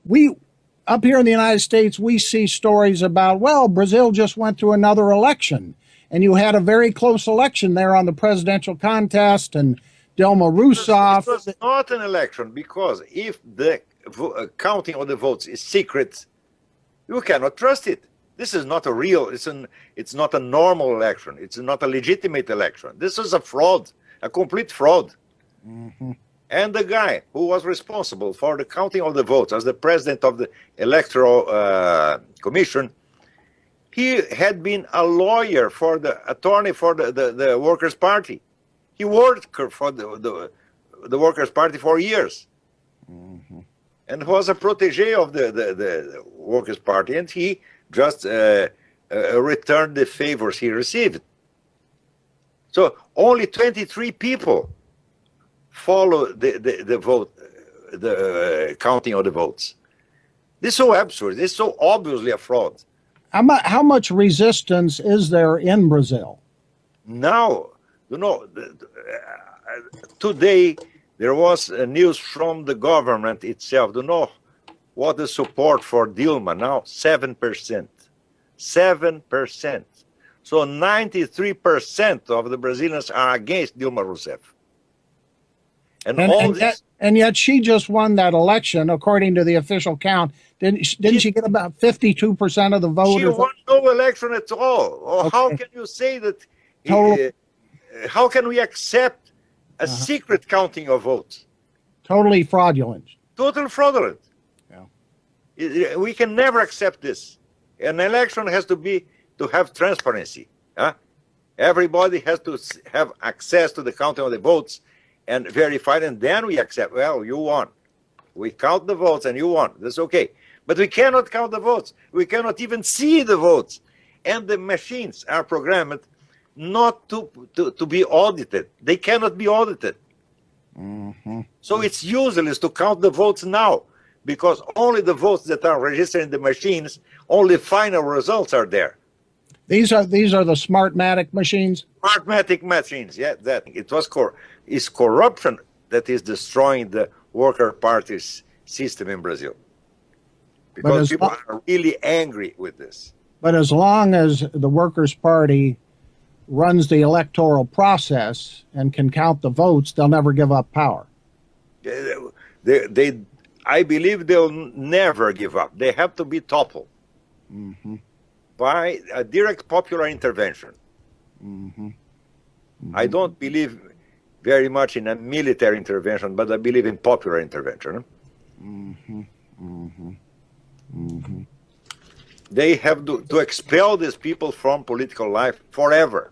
we up here in the United States, we see stories about, well, Brazil just went through another election, and you had a very close election there on the presidential contest, and Dilma Rousseff. It was not an election, because if the counting of the votes is secret, you cannot trust it. This is not a real, it's not a normal election. It's not a legitimate election. This is a fraud, a complete fraud. Mm-hmm. And the guy who was responsible for the counting of the votes as the president of the Electoral Commission, he had been a lawyer for the attorney for the Workers' Party. He worked for the Workers' Party for years. Mm-hmm. And was a protege of the Workers' Party, and he just returned the favors he received. So only 23 people follow the vote, the counting of the votes. This is so absurd. This is so obviously a fraud. How much resistance is there in Brazil? Now, today there was news from the government itself. What the support for Dilma now? 7%. 7%. So 93% of the Brazilians are against Dilma Rousseff. And yet she just won that election, according to the official count. Didn't she get about 52% of the vote? She won no election at all. Okay. How can you say that? How can we accept a secret counting of votes? Totally fraudulent. Totally fraudulent. Yeah. We can never accept this. An election has to have transparency. Everybody has to have access to the counting of the votes and verify, and then we accept, well, you won. We count the votes and you won. That's okay. But we cannot count the votes. We cannot even see the votes. And the machines are programmed not to be audited. They cannot be audited. Mm-hmm. So it's useless to count the votes now, because only the votes that are registered in the machines, only final results are there. These are the Smartmatic machines? Smartmatic machines, yeah. That it was is corruption that is destroying the Worker Party's system in Brazil. Because people are really angry with this. But as long as the Workers' Party runs the electoral process and can count the votes, they'll never give up power. I believe they'll never give up. They have to be toppled by a direct popular intervention. I don't believe very much in a military intervention, but I believe in popular intervention. They have to expel these people from political life forever.